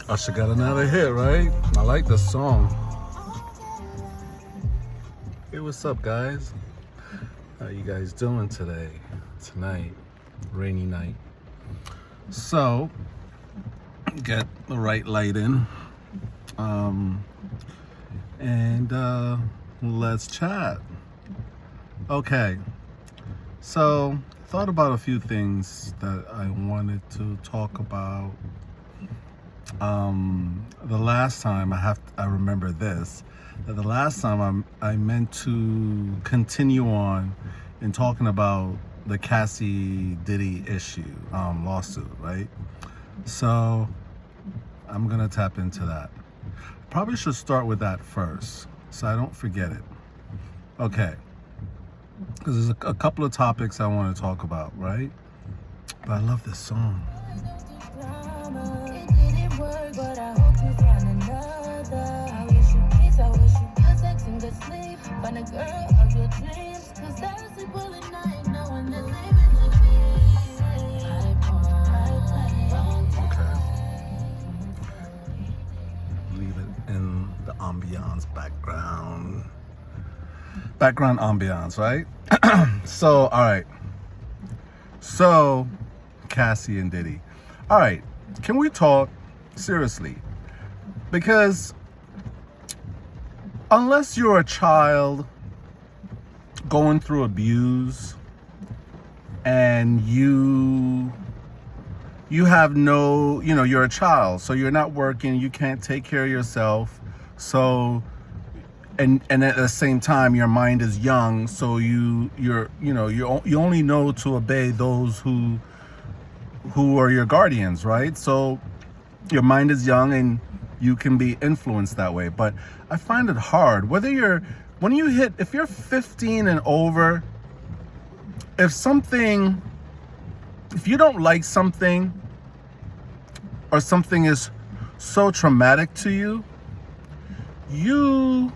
Usher got another hit, right? I like this song. Hey, what's up, guys? How you guys doing today? Tonight, rainy night. So, get the right light in, and let's chat. Okay. So, thought about a few things that I wanted to talk about. The last time I remember this, that the last time I meant to continue on in talking about the Cassie Diddy issue, lawsuit, right? So I'm gonna tap into that. Probably should start with that first, so I don't forget it. Okay, because there's a couple of topics I want to talk about, right? But I love this song. Find a girl of your dreams, 'cause I sleep well at night, knowing that leaving to Okay. Leave it in the ambiance, background ambiance, right? So, all right. So, Cassie and Diddy. All right. Can we talk seriously? Because unless you're a child going through abuse and you have no, you're a child, so you're not working, you can't take care of yourself, so and at the same time your mind is young, so you only know to obey those who are your guardians, right? So your mind is young and you can be influenced that way. But I find it hard, if you're 15 and over, if you don't like something, or something is so traumatic to you, you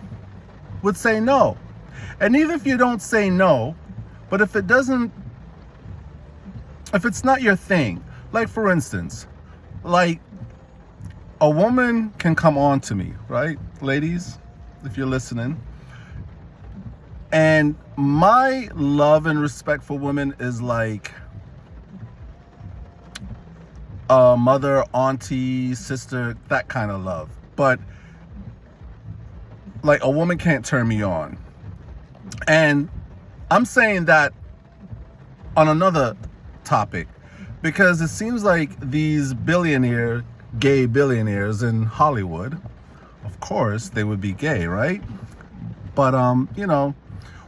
would say no. And even if you don't say no, but if it's not your thing, like for instance, like a woman can come on to me, right? Ladies, if you're listening. And my love and respect for women is like a mother, auntie, sister, that kind of love. But like a woman can't turn me on. And I'm saying that on another topic, because it seems like these gay billionaires in Hollywood, of course they would be gay, right? But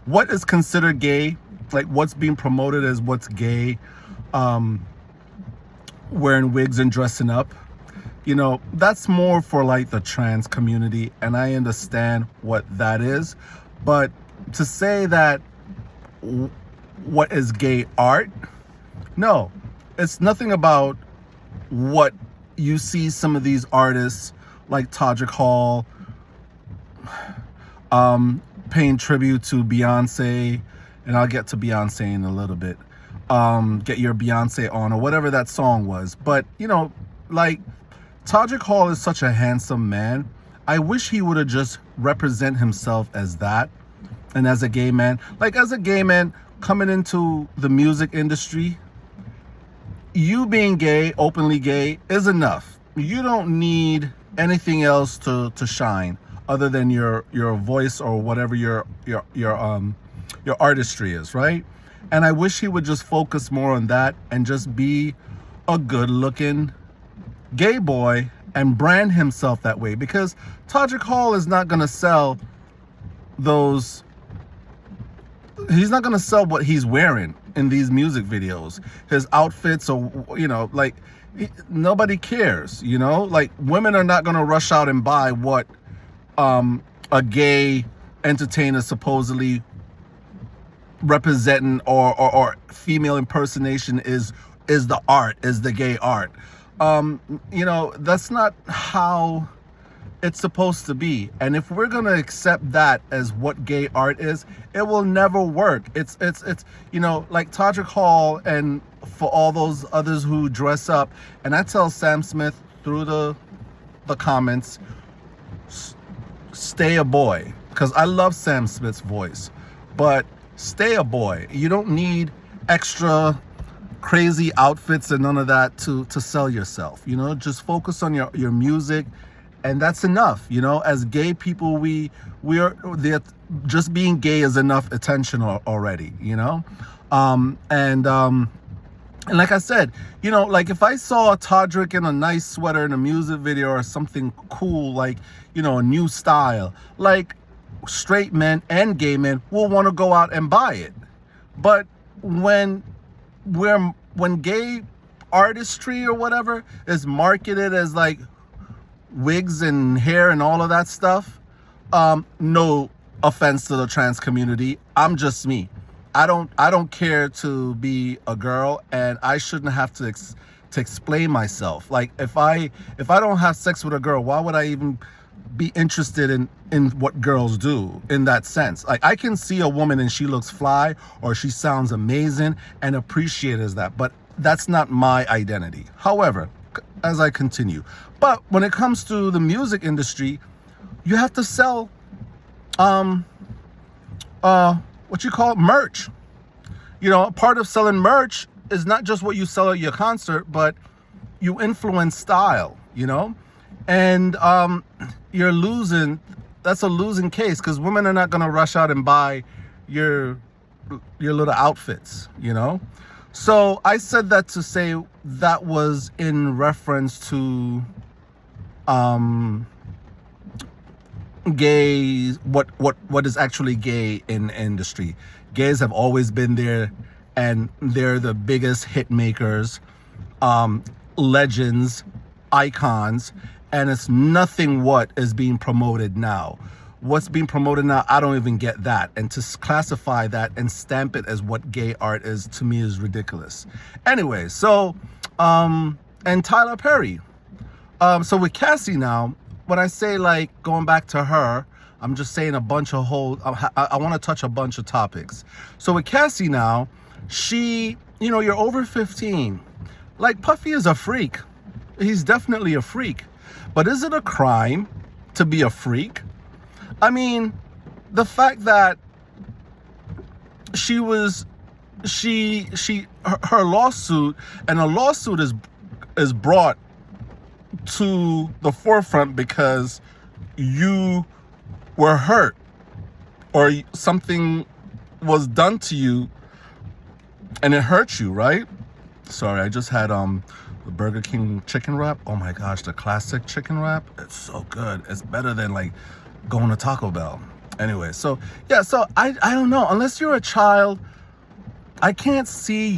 what is considered gay, like what's being promoted as what's gay, wearing wigs and dressing up, that's more for like the trans community, and I understand what that is. But to say that what is gay art, no, it's nothing about what you see some of these artists like Todrick Hall paying tribute to Beyonce, and I'll get to Beyonce in a little bit. Get Your Beyonce On, or whatever that song was. But like Todrick Hall is such a handsome man. I wish he would have just represent himself as that, and as a gay man. Like as a gay man coming into the music industry, you being gay, openly gay, is enough. You don't need anything else to shine other than your voice or whatever your artistry is, right? And I wish he would just focus more on that and just be a good-looking gay boy and brand himself that way, because Todrick Hall is not going to sell those. he's not gonna sell what he's wearing in these music videos, his outfits, or like nobody cares. Like women are not gonna rush out and buy what a gay entertainer supposedly representing or female impersonation is the art, is the gay art. That's not how it's supposed to be. And if we're gonna accept that as what gay art is, it will never work. It's like Todrick Hall, and for all those others who dress up. And I tell Sam Smith through the comments, stay a boy, because I love Sam Smith's voice, but stay a boy. You don't need extra crazy outfits and none of that to sell yourself. Just focus on your music, and that's enough. As gay people, we're just being gay is enough attention already. And like I said, like if I saw Todrick in a nice sweater in a music video or something cool, like a new style, like straight men and gay men will want to go out and buy it. But when gay artistry or whatever is marketed as like wigs and hair and all of that stuff, no offense to the trans community, I'm just me. I don't care to be a girl, and I shouldn't have to explain myself. Like if I don't have sex with a girl, why would I even be interested in what girls do in that sense? Like I can see a woman and she looks fly or she sounds amazing and appreciate as that, but that's not my identity. However, as I continue, but when it comes to the music industry, you have to sell what you call merch. Part of selling merch is not just what you sell at your concert, but you influence style, and you're losing. That's a losing case, because women are not going to rush out and buy your little outfits, So I said that to say that was in reference to gays, what is actually gay in the industry. Gays have always been there, and they're the biggest hit makers, legends, icons, and it's nothing what is being promoted now. What's being promoted now, I don't even get that. And to classify that and stamp it as what gay art is, to me, is ridiculous. Anyway, so and Tyler Perry. So with Cassie now, when I say like going back to her, I'm just saying a bunch of I want to touch a bunch of topics. So with Cassie now, she, you're over 15. Like Puffy is a freak. He's definitely a freak. But is it a crime to be a freak? I mean, the fact that her lawsuit, and a lawsuit is brought to the forefront because you were hurt or something was done to you and it hurt you, right? Sorry, I just had the Burger King chicken wrap. Oh my gosh, the classic chicken wrap. It's so good. It's better than like going to Taco Bell. Anyway, so yeah, so I don't know. Unless you're a child, I can't see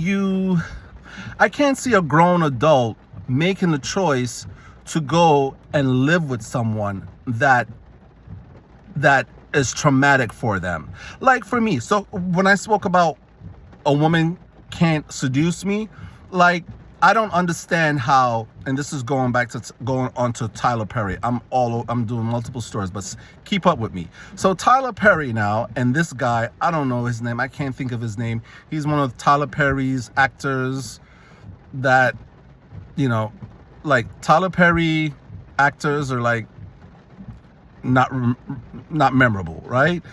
a grown adult making the choice to go and live with someone that is traumatic for them. Like for me, so when I spoke about a woman can't seduce me, like I don't understand how, and this is going on to Tyler Perry. I'm doing multiple stories, but keep up with me. So Tyler Perry now, and this guy, I don't know his name. I can't think of his name. He's one of Tyler Perry's actors that, like Tyler Perry actors are like not memorable, right?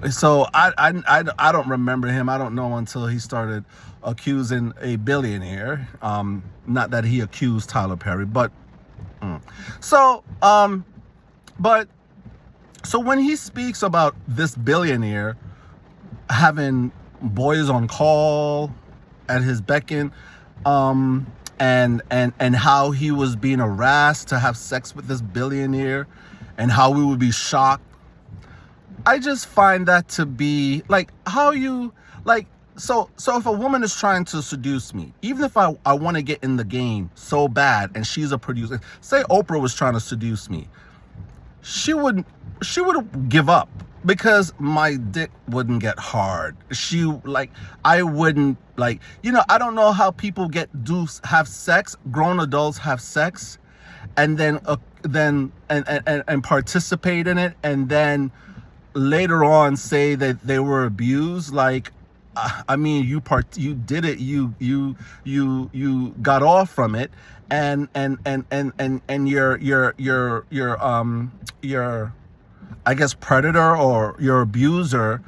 So I don't remember him. I don't know until he started accusing a billionaire. Not that he accused Tyler Perry, but so when he speaks about this billionaire having boys on call at his beckon, and how he was being harassed to have sex with this billionaire, and how we would be shocked. I just find that to be like, how you, Like, so if a woman is trying to seduce me, even if I want to get in the game so bad and she's a producer, say Oprah was trying to seduce me, she would give up because my dick wouldn't get hard. I wouldn't, like, I don't know how people have sex, grown adults have sex, and then and participate in it, and then later on say that they were abused. Like, I mean, you did it, you got off from it, and your I guess predator or your abuser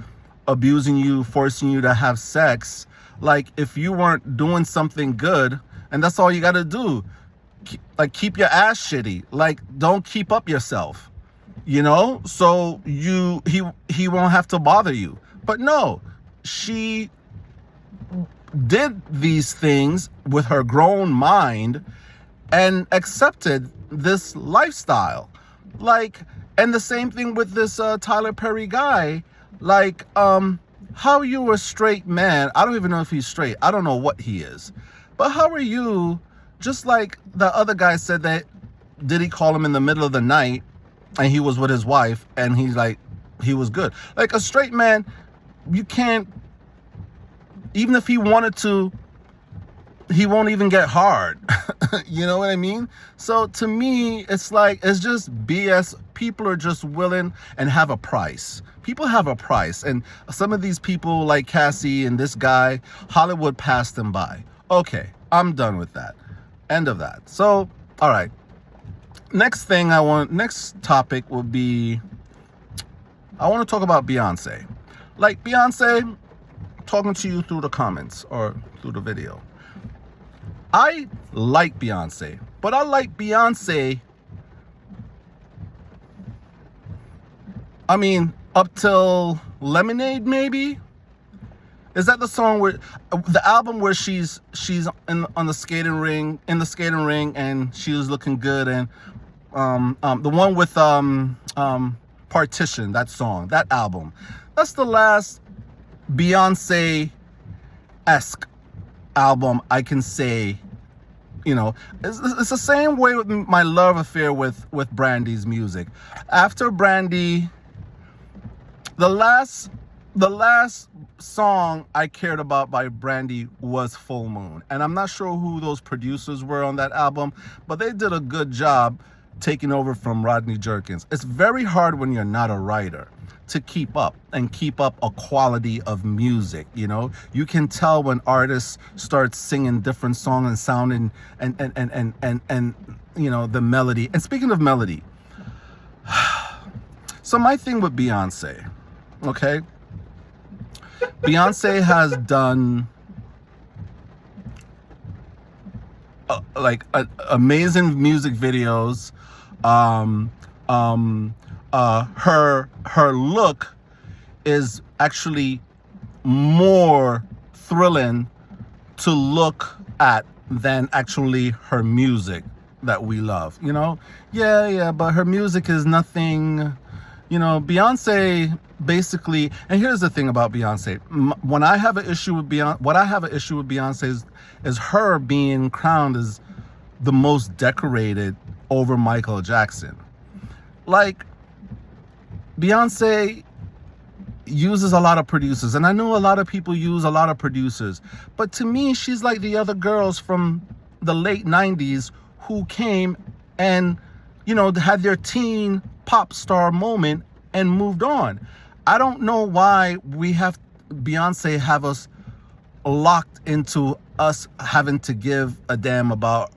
abusing you, forcing you to have sex. Like, if you weren't doing something good, and that's all you got to do, keep your ass shitty. Like, don't keep up yourself, so he won't have to bother you. But no, she did these things with her grown mind and accepted this lifestyle. Like, and the same thing with this Tyler Perry guy. Like, how are you a straight man? I don't even know if he's straight. I don't know what he is. But how are you, just like the other guy said that Diddy called him in the middle of the night and he was with his wife and he was good. Like, a straight man, you can't, even if he wanted to, he won't even get hard. You know what I mean? So to me, it's just BS. People are just willing and have a price. People have a price. And some of these people like Cassie and this guy, Hollywood passed them by. Okay, I'm done with that. End of that. So, all right. Next topic will be, I want to talk about Beyonce. Like, Beyonce, talking to you through the comments or through the video. I like Beyonce, but I like Beyonce, I mean, up till Lemonade, maybe? Is that the song where, the album where she's on the skating ring, and she was looking good, and the one with Partition, that song, that album. That's the last Beyonce-esque album I can say. It's the same way with my love affair with Brandy's music. After Brandy, the last song I cared about by Brandy was Full Moon. And I'm not sure who those producers were on that album, but they did a good job taking over from Rodney Jerkins. It's very hard when you're not a writer to keep up a quality of music. You can tell when artists start singing different songs and sounding and the melody. And speaking of melody, so my thing with Beyonce, okay? Beyonce has done amazing music videos. Her look is actually more thrilling to look at than actually her music that we love. Yeah, but her music is nothing. Beyonce basically, and here's the thing about Beyonce. When I have an issue with Beyonce, is her being crowned as the most decorated over Michael Jackson. Like, Beyonce uses a lot of producers, and I know a lot of people use a lot of producers, but to me, she's like the other girls from the late 90s who came and, had their teen pop star moment and moved on. I don't know why Beyonce have us locked into us having to give a damn about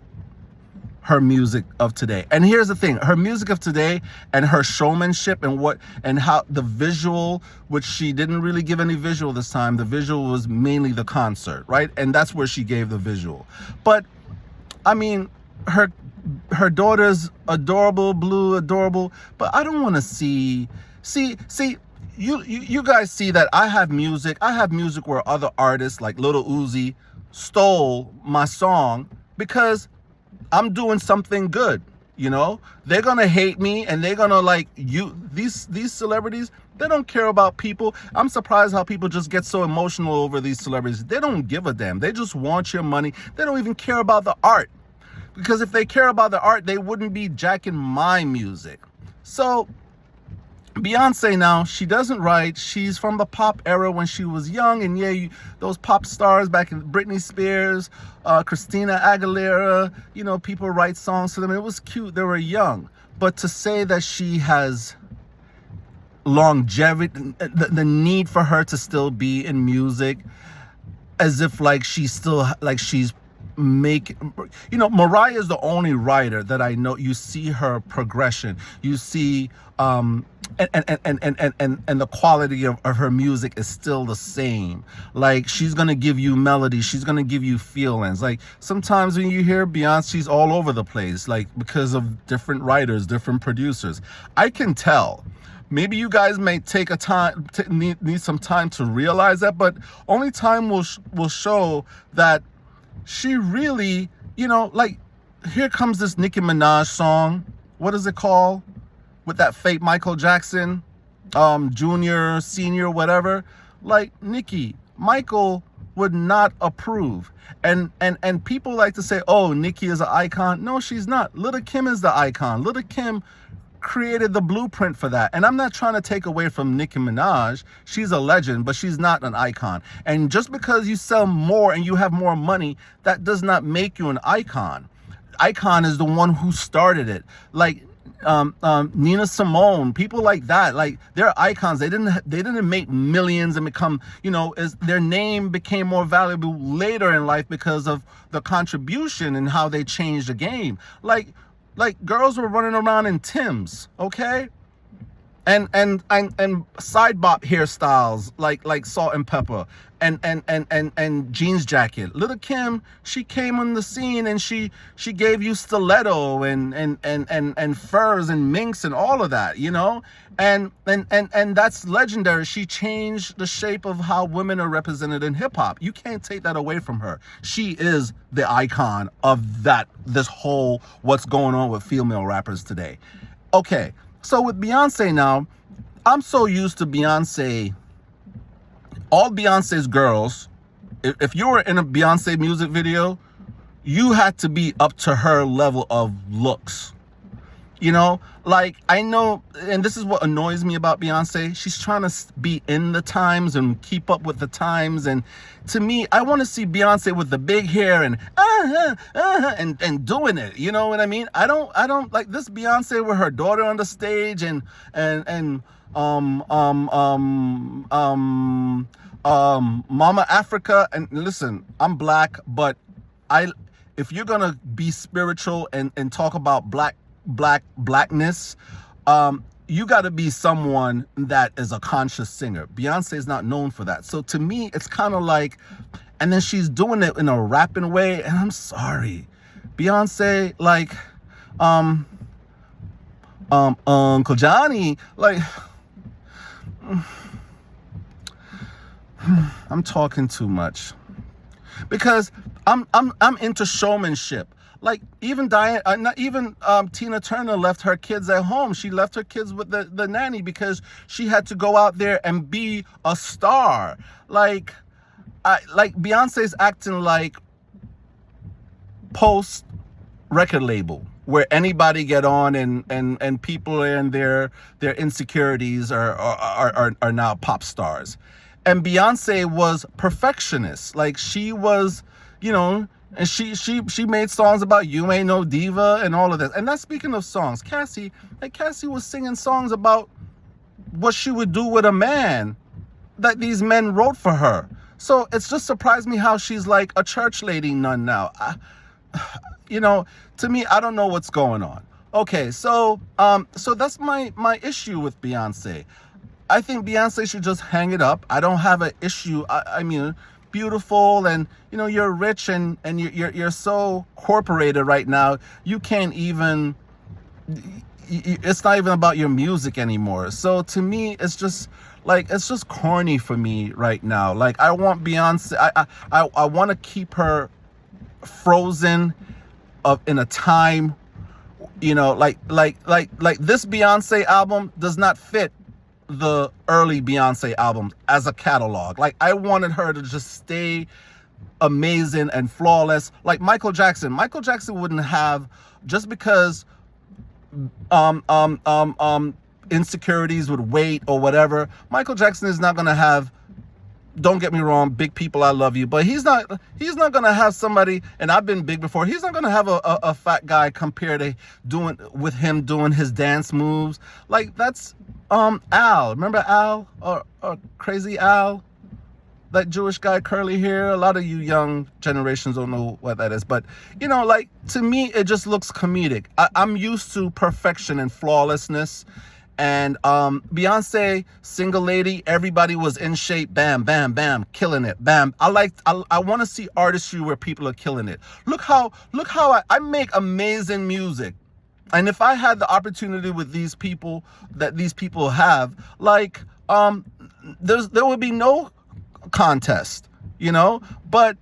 her music of today. And here's the thing, her music of today and her showmanship and how the visual, which she didn't really give any visual this time, the visual was mainly the concert, right? And that's where she gave the visual. But I mean, her daughter's adorable, but I don't want to see you guys see that I have music where other artists like Lil Uzi stole my song because I'm doing something good. You know, they're gonna hate me, and they're gonna like you. These celebrities, they don't care about people. I'm surprised how people just get so emotional over these celebrities. They don't give a damn. They just want your money. They don't even care about the art. Because if they care about the art, they wouldn't be jacking my music. So Beyonce now, she doesn't write. She's from the pop era when she was young. And yeah, those pop stars back in Britney Spears, Christina Aguilera, you know, people write songs to them. It was cute. They were young. But to say that she has longevity, the need for her to still be in music, as if like she's still, like she's you know, Mariah is the only writer that I know. You see her progression. You see, and the quality of her music is still the same. Like, she's gonna give you melody. She's gonna give you feelings. Like, sometimes when you hear Beyonce, she's all over the place, like because of different writers, different producers. I can tell. Maybe you guys may take a time, need some time to realize that, but only time will show that she really, you know, like, here comes this Nicki Minaj song. What is it called? With that fake Michael Jackson, junior, senior, whatever. Like, Nicki, Michael would not approve. And people like to say, oh, Nicki is an icon. No, she's not. Little Kim is the icon. Little Kim created the blueprint for that. And I'm not trying to take away from Nicki Minaj. She's a legend, but she's not an icon. And just because you sell more and you have more money, that does not make you an icon. Icon is the one who started it. Like Nina Simone, people like that, like, they're icons. They didn't make millions and become, you know, their name became more valuable later in life because of the contribution and how they changed the game. Like girls were running around in Timbs, okay? And side bop hairstyles like Salt and Pepper and jeans jacket. Little Kim, she came on the scene and she gave you stiletto and furs and minks and all of that, you know? And that's legendary. She changed the shape of how women are represented in hip hop. You can't take that away from her. She is the icon of this whole what's going on with female rappers today. Okay. So with Beyonce now, I'm so used to Beyonce, all Beyonce's girls, if you were in a Beyonce music video, you had to be up to her level of looks. You know, like, I know, and this is what annoys me about Beyonce. She's trying to be in the times and keep up with the times. And to me, I want to see Beyonce with the big hair and and doing it. You know what I mean? I don't like this Beyonce with her daughter on the stage and Mama Africa. And listen, I'm black, but if you're gonna be spiritual and talk about blackness, you got to be someone that is a conscious singer. Beyonce is not known for that. So to me, it's kind of like, and then she's doing it in a rapping way, and I'm sorry, Beyonce, like, Uncle Johnny, like, I'm talking too much because I'm into showmanship. Like, even Tina Turner left her kids at home. She left her kids with the nanny because she had to go out there and be a star. Like Beyonce's acting like post record label where anybody get on and people and their insecurities are now pop stars. And Beyonce was perfectionist. Like, she was, you know. And she made songs about You Ain't No Diva and all of this. And that's speaking of songs. Cassie was singing songs about what she would do with a man that these men wrote for her. So it's just surprised me how she's like a church lady nun now. You know, to me, I don't know what's going on. Okay, so that's my issue with Beyonce. I think Beyonce should just hang it up. I don't have an issue. I mean, beautiful, and you know, you're rich and you're so corporated right now. You can't even, it's not even about your music anymore. So to me, it's just corny for me right now. Like, I want Beyonce, I want to keep her frozen in a time You know, like this Beyonce album does not fit the early Beyonce albums as a catalog. Like, I wanted her to just stay amazing and flawless. Like Michael Jackson wouldn't have, just because insecurities with weight or whatever. Michael Jackson is not gonna have, don't get me wrong, big people, I love you, but he's not gonna have somebody, and I've been big before, he's not gonna have a fat guy compared to doing his dance moves. Like, that's Al. Remember Al, or Crazy Al? That Jewish guy, curly hair. A lot of you young generations don't know what that is. But, you know, like, to me, it just looks comedic. I'm used to perfection and flawlessness. And Beyonce, Single Lady, everybody was in shape. Bam, bam, bam, killing it. Bam. I want to see artistry where people are killing it. Look how I make amazing music. And if I had the opportunity with these people that these people have, like, there would be no contest, you know. But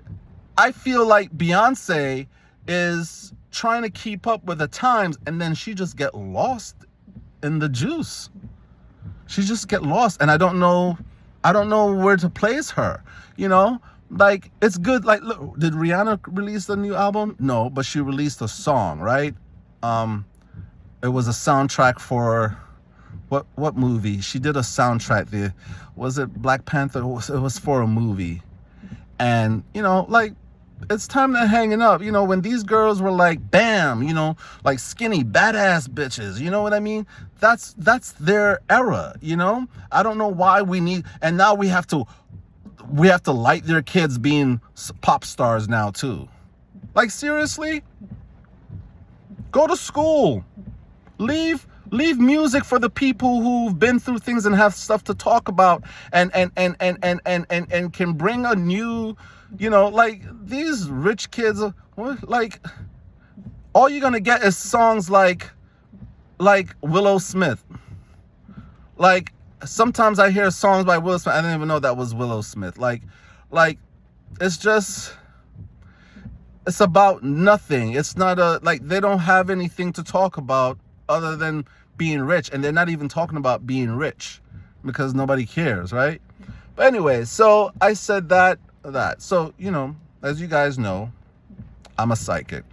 I feel like Beyonce is trying to keep up with the times, and then she just get lost in the juice. She just get lost, and I don't know where to place her, you know. Like, it's good. Like, look, did Rihanna release a new album? No, but she released a song, right? It was a soundtrack for what movie? She did a soundtrack there. Was it Black Panther? It was for a movie. And, you know, like, it's time to hang it up. You know, when these girls were like, bam, you know, like skinny, badass bitches, you know what I mean? That's their era, you know? I don't know why we need, and now we have to light their kids being pop stars now too. Like, seriously? Go to school. Leave music for the people who've been through things and have stuff to talk about, and can bring a new, you know, like, these rich kids, like, all you're gonna get is songs like Willow Smith. Like, sometimes I hear songs by Willow Smith, I didn't even know that was Willow Smith. Like it's about nothing. It's not like, they don't have anything to talk about other than being rich, and they're not even talking about being rich because nobody cares, right? But anyway, so I said that. So, you know, as you guys know, I'm a psychic.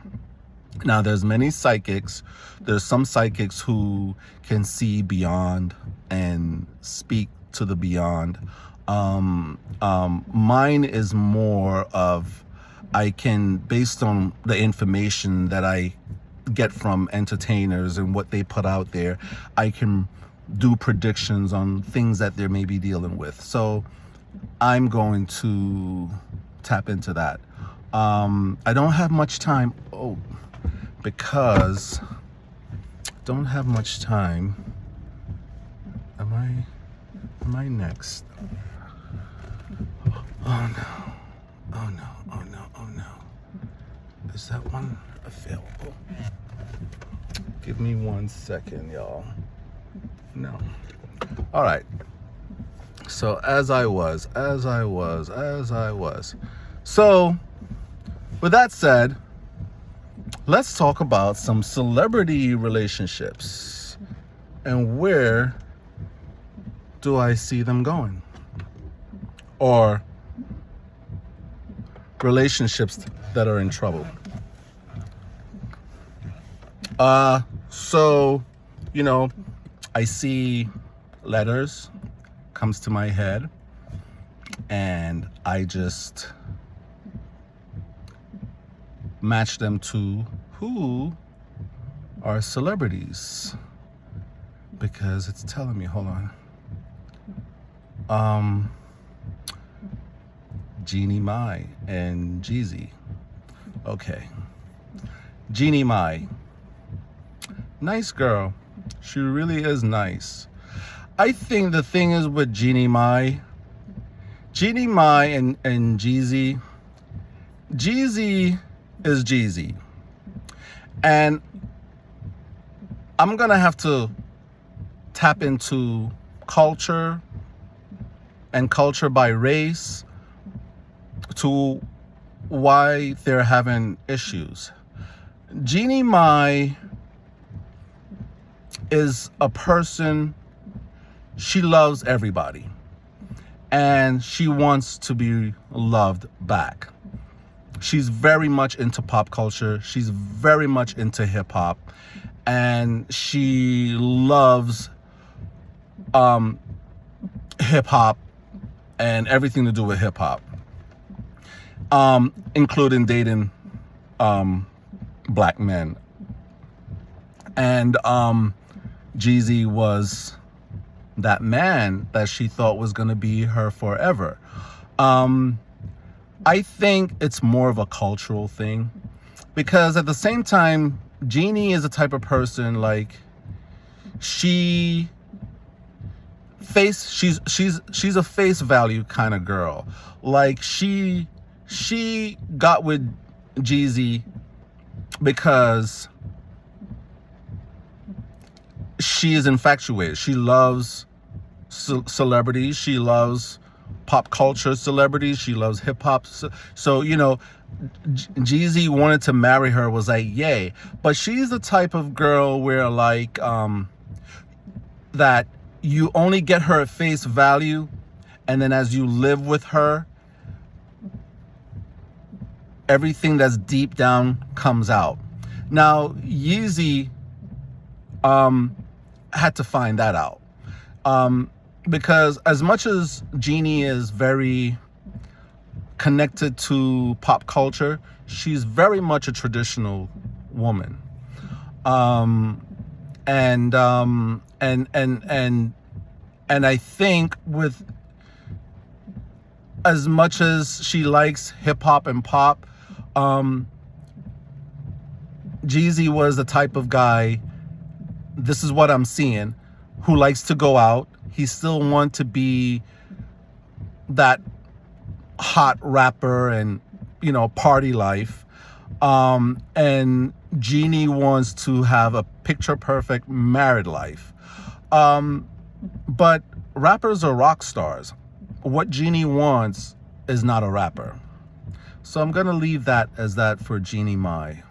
Now, there's many psychics. There's some psychics who can see beyond and speak to the beyond. Mine is more of, I can, based on the information that I get from entertainers and what they put out there, I can do predictions on things that they may be dealing with. So I'm going to tap into that. I don't have much time. Because don't have much time. Am I next? Oh no. Is that one available? Give me 1 second, y'all. No. All right. So as I was. So with that said, let's talk about some celebrity relationships and where do I see them going, or relationships that are in trouble. So, you know, I see letters comes to my head, and I just match them to who are celebrities, because it's telling me, hold on, Jeannie Mai and Jeezy. Okay, Jeannie Mai, nice girl, she really is nice. I think the thing is with Jeannie Mai and Jeezy is Jeezy. And I'm gonna have to tap into culture and culture by race to why they're having issues. Jeannie Mai is a person, she loves everybody. And she wants to be loved back. She's very much into pop culture. She's very much into hip hop. And she loves hip hop and everything to do with hip hop, including dating black men. And Jeezy was that man that she thought was going to be her forever. I think it's more of a cultural thing, because at the same time, Jeannie is a type of person, like, she's a face value kind of girl. Like, she got with Jeezy because she is infatuated. She loves celebrities. She loves pop culture celebrities. She loves hip hop. So you know, Jeezy wanted to marry her, was like, yay. But she's the type of girl where, like, that you only get her at face value, and then as you live with her, everything that's deep down comes out. Now, Yeezy had to find that out. Because as much as Jeannie is very connected to pop culture, she's very much a traditional woman. And I think with as much as she likes hip hop and pop, Jeezy was the type of guy, this is what I'm seeing, who likes to go out. He still wants to be that hot rapper and, you know, party life. And Jeannie wants to have a picture perfect married life. But rappers are rock stars. What Jeannie wants is not a rapper. So I'm going to leave that as that for Jeannie Mai.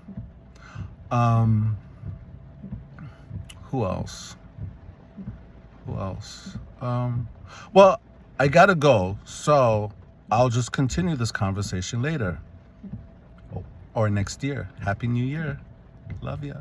Who else? Well, I gotta go, so I'll just continue this conversation later or next year. Happy New Year. Love ya.